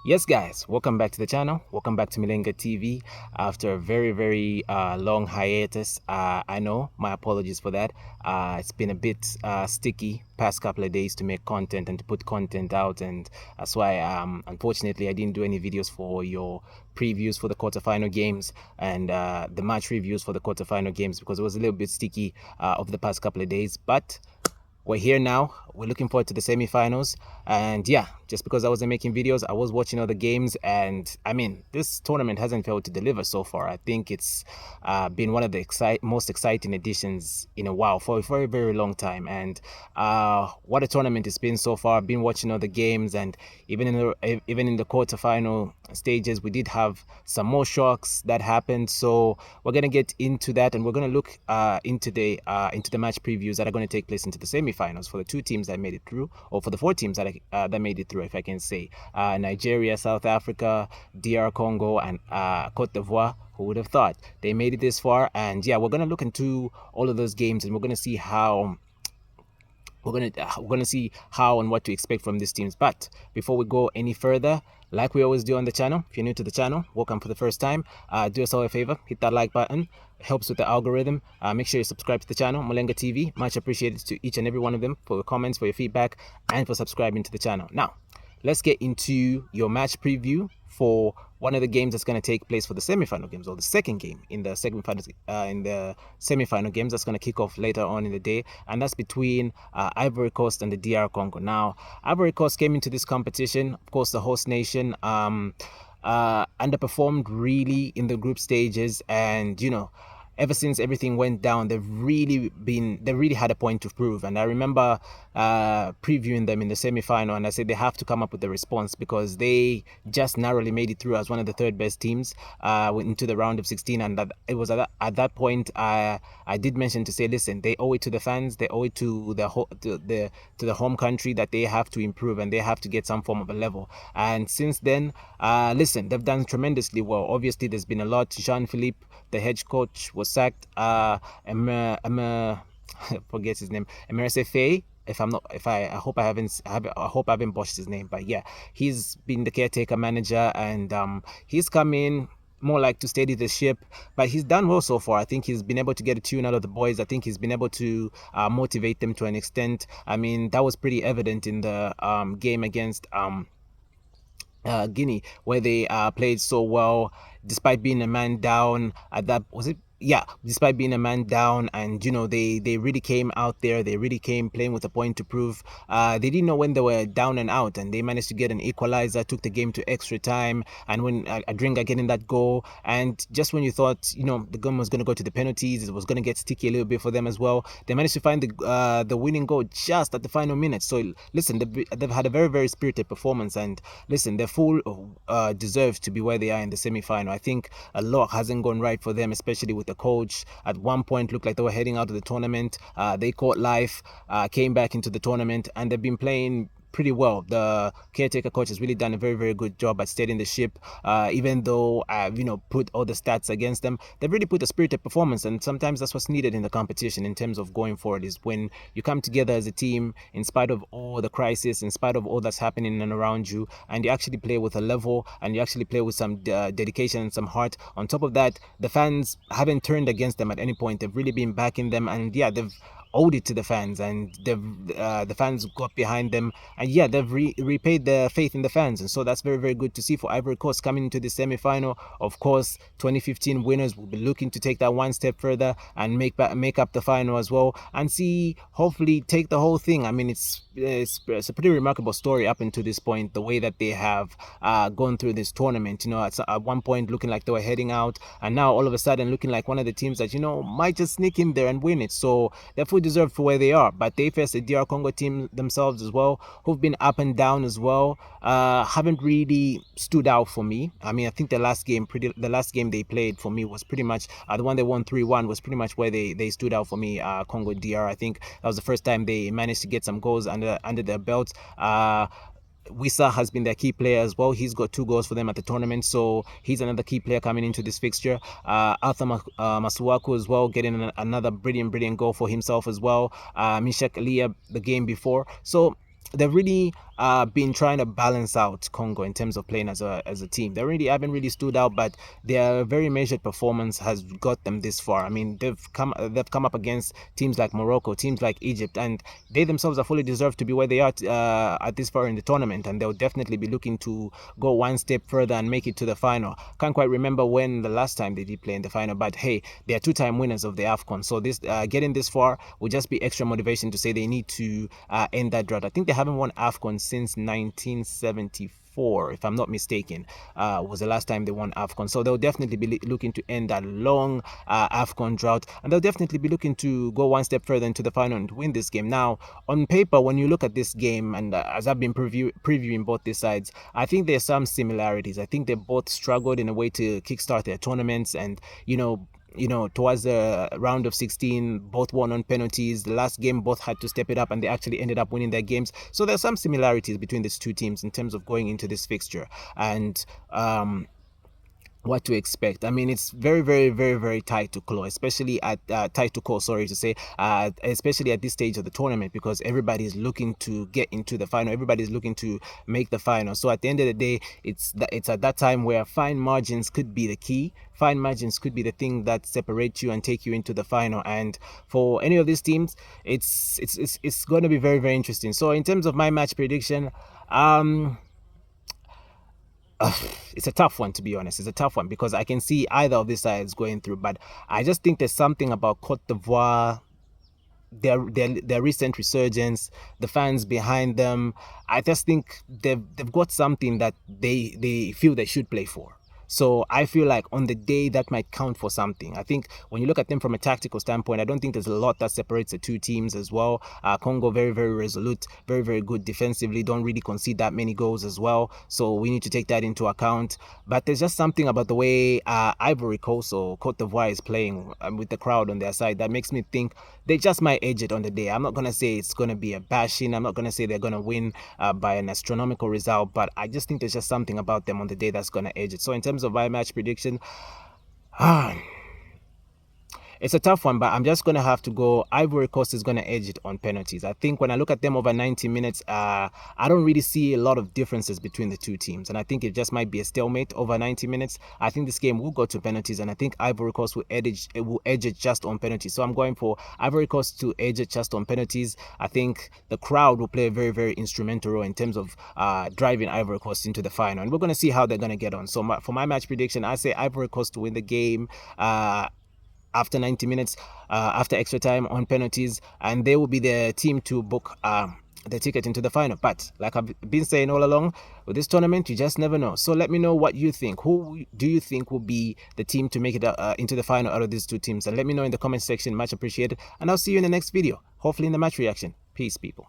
Yes, guys, welcome back to the channel. Welcome back to Milenga TV after a very long hiatus. I know, my apologies for that. It's been a bit sticky past couple of days to make content and to put content out, and that's why unfortunately I didn't do any videos for your previews for the quarterfinal games and the match reviews for the quarterfinal games because it was a little bit sticky over the past couple of days. But we're here now. We're looking forward to the semifinals. And yeah, just because I wasn't making videos, I was watching other games. And I mean, this tournament hasn't failed to deliver so far. I think it's been one of the most exciting editions in a while for a very long time. And what a tournament it's been so far. I've been watching other games, and even in the quarterfinal stages, we did have some more shocks that happened. So we're gonna get into that, and we're gonna look into the match previews that are going to take place into the semifinals for the two teams that made it through, or for the four teams that made it through, if I can say. Nigeria, South Africa, DR Congo, and Cote d'Ivoire. Who would have thought they made it this far? And yeah, we're gonna look into all of those games, and we're gonna see how and what to expect from these teams. But before we go any further, like we always do on the channel, if you're new to the channel, welcome for the first time. Do us all a favor, hit that like button. It helps with the algorithm. Make sure you subscribe to the channel, Mulenga TV. Much appreciated to each and every one of them for your comments, for your feedback, and for subscribing to the channel. Now, let's get into your match preview for one of the games that's going to take place for the semifinal games, or the second game in the semifinal games that's going to kick off later on in the day, and that's between Ivory Coast and the DR Congo. Now, Ivory Coast came into this competition, of course, the host nation, underperformed really in the group stages, and ever since everything went down, they really had a point to prove. And I remember previewing them in the semi-final, and I said they have to come up with a response because they just narrowly made it through as one of the third best teams into the round of 16. And that it was at that point I did mention to say, listen, they owe it to the fans, they owe it to the home country that they have to improve and they have to get some form of a level. And since then, listen, they've done tremendously well. Obviously, there's been a lot. Jean-Philippe, the head coach, was sacked. Forget his name. Emery, I hope I haven't botched his name, but yeah, he's been the caretaker manager, and he's come in more like to steady the ship, but he's done well so far. I think he's been able to get a tune out of the boys. I think he's been able to motivate them to an extent. I mean, that was pretty evident in the game against Guinea, where they played so well despite being a man down. At that, was it? Yeah, despite being a man down, and they really came out there. They really came playing with a point to prove. They didn't know when they were down and out, and they managed to get an equalizer. Took the game to extra time, and when Adringa getting that goal, and just when you thought the game was going to go to the penalties, it was going to get sticky a little bit for them as well. They managed to find the winning goal just at the final minute. So listen, they've had a very spirited performance, and listen, they're full deserve to be where they are in the semi-final. I think a lot hasn't gone right for them, especially with the coach. At one point looked like they were heading out of the tournament. They caught life, came back into the tournament, and they've been playing pretty well. The caretaker coach has really done a very good job at steadying the ship. Even though I've put all the stats against them, they've really put a spirited performance, and sometimes that's what's needed in the competition in terms of going forward, is when you come together as a team in spite of all the crisis, in spite of all that's happening and around you, and you actually play with a level, and you actually play with some dedication and some heart. On top of that, the fans haven't turned against them at any point. They've really been backing them, and yeah, they've owed it to the fans, and the fans got behind them, and yeah, they've repaid their faith in the fans, and so that's very good to see for Ivory Coast coming into the semi-final. Of course, 2015 winners will be looking to take that one step further and make up the final as well, and hopefully take the whole thing. I mean, it's a pretty remarkable story up until this point, the way that they have gone through this tournament. At one point looking like they were heading out, and now all of a sudden looking like one of the teams that might just sneak in there and win it. So they're fully deserved for where they are, but they face the DR Congo team themselves as well, who've been up and down as well. Haven't really stood out for me. I mean, I think the last game they played for me was pretty much the one they won 3-1 was pretty much where they stood out for me. Congo DR, I think that was the first time they managed to get some goals under their belts. Wissa has been their key player as well. He's got 2 goals for them at the tournament, so he's another key player coming into this fixture. Arthur Masuaku as well, getting another brilliant goal for himself as well. Mishak Elia the game before. So they've really been trying to balance out Congo in terms of playing as a team. They really haven't really stood out, but their very measured performance has got them this far. I mean, they've come up against teams like Morocco, teams like Egypt, and they themselves are fully deserved to be where they are at this far in the tournament, and they'll definitely be looking to go one step further and make it to the final. Can't quite remember when the last time they did play in the final, but hey, they are two-time winners of the AFCON. So this getting this far will just be extra motivation to say they need to end that drought. I think they haven't won AFCON since 1974, if I'm not mistaken, was the last time they won AFCON. So they'll definitely be looking to end that long AFCON drought, and they'll definitely be looking to go one step further into the final and win this game. Now, on paper, when you look at this game, and as I've been previewing both these sides, I think there's some similarities. I think they both struggled in a way to kickstart their tournaments, and towards the round of 16, both won on penalties. The last game, both had to step it up, and they actually ended up winning their games. So there's some similarities between these two teams in terms of going into this fixture. And what to expect. I mean, it's very, very, very, very tight to claw, especially at tight to call. Sorry to say, especially at this stage of the tournament, because everybody's looking to get into the final. Everybody's looking to make the final. So at the end of the day, it's at that time where fine margins could be the key. Fine margins could be the thing that separates you and take you into the final. And for any of these teams, it's going to be very, very interesting. So in terms of my match prediction, it's a tough one, to be honest. It's a tough one because I can see either of these sides going through, but I just think there's something about Cote d'Ivoire, their recent resurgence, the fans behind them. I just think they've got something that they feel they should play for. So I feel like on the day that might count for something. I think when you look at them from a tactical standpoint, I don't think there's a lot that separates the two teams as well. Congo, very, very resolute, very, very good defensively, don't really concede that many goals as well. So we need to take that into account. But there's just something about the way Ivory Coast or Cote d'Ivoire is playing with the crowd on their side that makes me think they just might edge it on the day. I'm not going to say it's going to be a bashing. I'm not going to say they're going to win by an astronomical result, but I just think there's just something about them on the day that's going to edge it. So in terms of my match prediction, it's a tough one, but I'm just going to have to go Ivory Coast is going to edge it on penalties. I think when I look at them over 90 minutes, I don't really see a lot of differences between the two teams. And I think it just might be a stalemate over 90 minutes. I think this game will go to penalties, and I think Ivory Coast will edge it just on penalties. So I'm going for Ivory Coast to edge it just on penalties. I think the crowd will play a very, very instrumental role in terms of driving Ivory Coast into the final. And we're going to see how they're going to get on. So for my match prediction, I say Ivory Coast to win the game after 90 minutes, after extra time on penalties, and they will be the team to book the ticket into the final. But like I've been saying all along, with this tournament, you just never know. So let me know what you think. Who do you think will be the team to make it into the final out of these two teams? And let me know in the comment section. Much appreciated. And I'll see you in the next video, hopefully in the match reaction. Peace, people.